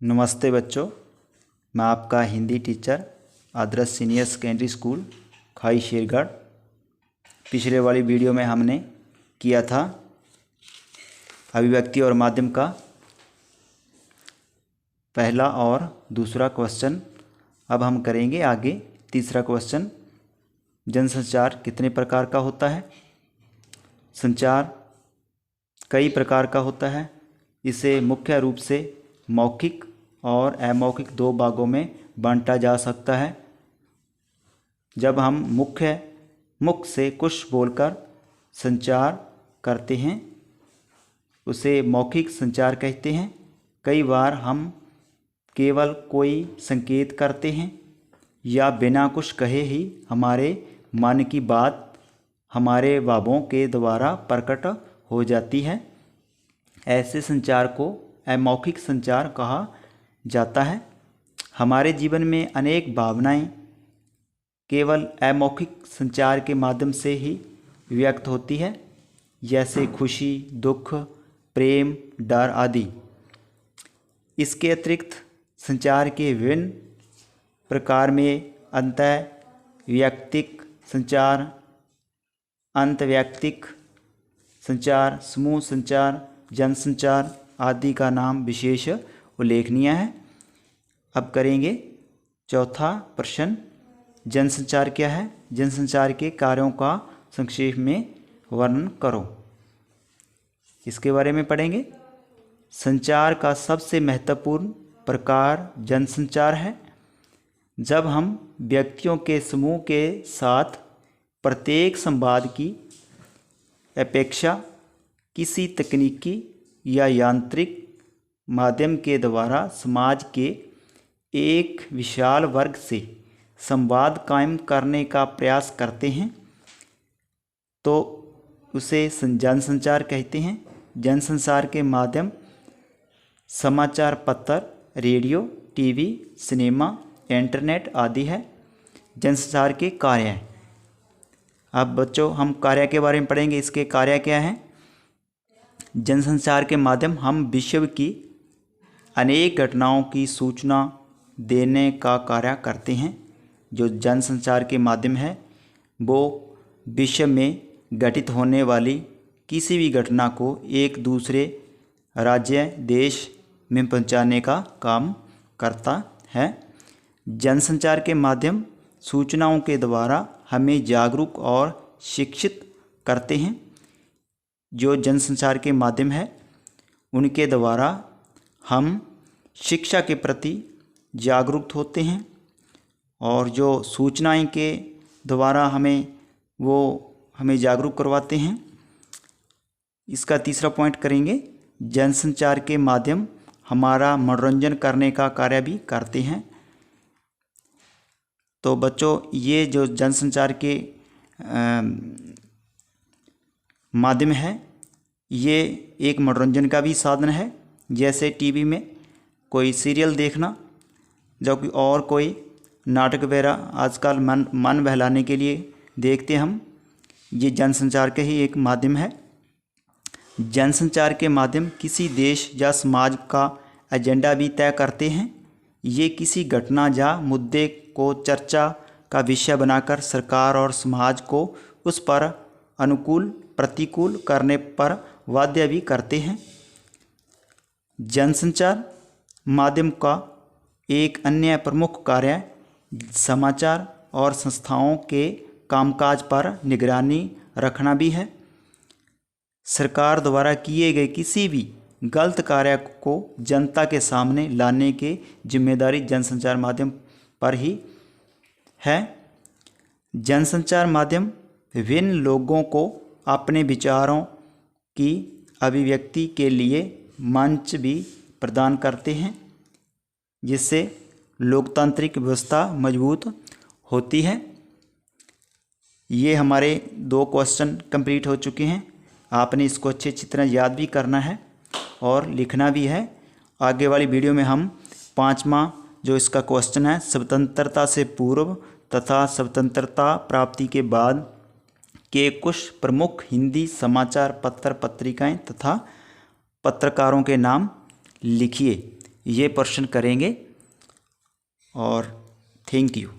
नमस्ते बच्चों, मैं आपका हिंदी टीचर आदर्श सीनियर सेकेंडरी स्कूल खाई शेरगढ़। पिछले वाली वीडियो में हमने किया था अभिव्यक्ति और माध्यम का पहला और दूसरा क्वेश्चन। अब हम करेंगे आगे तीसरा क्वेश्चन। जनसंचार कितने प्रकार का होता है? संचार कई प्रकार का होता है। इसे मुख्य रूप से मौखिक और अमौखिक दो भागों में बांटा जा सकता है। जब हम मुख से कुछ बोलकर संचार करते हैं उसे मौखिक संचार कहते हैं। कई बार हम केवल कोई संकेत करते हैं या बिना कुछ कहे ही हमारे मन की बात हमारे भावों के द्वारा प्रकट हो जाती है। ऐसे संचार को अमौखिक संचार कहा जाता है। हमारे जीवन में अनेक भावनाएं केवल अमौखिक संचार के माध्यम से ही व्यक्त होती है, जैसे खुशी, दुख, प्रेम, डर आदि। इसके अतिरिक्त संचार के विभिन्न प्रकार में अंतःवैयक्तिक संचार, अंतर्वैयक्तिक संचार, समूह संचार, जनसंचार आदि का नाम विशेष उल्लेखनीय है। अब करेंगे चौथा प्रश्न, जनसंचार क्या है? जनसंचार के कार्यों का संक्षेप में वर्णन करो। इसके बारे में पढ़ेंगे। संचार का सबसे महत्वपूर्ण प्रकार जनसंचार है। जब हम व्यक्तियों के समूह के साथ प्रत्येक संवाद की अपेक्षा किसी तकनीकी या यांत्रिक माध्यम के द्वारा समाज के एक विशाल वर्ग से संवाद कायम करने का प्रयास करते हैं तो उसे जनसंचार कहते हैं। जनसंचार के माध्यम समाचार पत्र, रेडियो, टीवी, सिनेमा, इंटरनेट आदि है। जनसंचार के कार्य हैं। अब बच्चों हम कार्य के बारे में पढ़ेंगे। इसके कार्य क्या हैं? जनसंचार के माध्यम हम विश्व की अनेक घटनाओं की सूचना देने का कार्य करते हैं। जो जनसंचार के माध्यम है वो विश्व में घटित होने वाली किसी भी घटना को एक दूसरे राज्य, देश में पहुंचाने का काम करता है। जनसंचार के माध्यम सूचनाओं के द्वारा हमें जागरूक और शिक्षित करते हैं। जो जनसंचार के माध्यम है उनके द्वारा हम शिक्षा के प्रति जागरूक होते हैं और जो सूचनाएं के द्वारा हमें जागरूक करवाते हैं। इसका तीसरा पॉइंट करेंगे। जनसंचार के माध्यम हमारा मनोरंजन करने का कार्य भी करते हैं। तो बच्चों ये जो जनसंचार के माध्यम है ये एक मनोरंजन का भी साधन है। जैसे टीवी में कोई सीरियल देखना, जो कि और कोई नाटक वगैरह आजकल मन बहलाने के लिए देखते हम, ये जनसंचार का ही एक माध्यम है। जनसंचार के माध्यम किसी देश या समाज का एजेंडा भी तय करते हैं। ये किसी घटना या मुद्दे को चर्चा का विषय बनाकर सरकार और समाज को उस पर अनुकूल प्रतिकूल करने पर बाध्य भी करते हैं। जनसंचार माध्यम का एक अन्य प्रमुख कार्य समाचार और संस्थाओं के कामकाज पर निगरानी रखना भी है। सरकार द्वारा किए गए किसी भी गलत कार्य को जनता के सामने लाने की जिम्मेदारी जनसंचार माध्यम पर ही है। जनसंचार माध्यम विभिन्न लोगों को अपने विचारों की अभिव्यक्ति के लिए मंच भी प्रदान करते हैं, जिससे लोकतांत्रिक व्यवस्था मजबूत होती है। ये हमारे 2 क्वेश्चन कंप्लीट हो चुके हैं। आपने इसको अच्छी तरह याद भी करना है और लिखना भी है। आगे वाली वीडियो में हम 5वां जो इसका क्वेश्चन है, स्वतंत्रता से पूर्व तथा स्वतंत्रता प्राप्ति के बाद के कुछ प्रमुख हिंदी समाचार पत्र पत्रिकाएं तथा पत्रकारों के नाम लिखिए। ये प्रश्न करेंगे। और थैंक यू।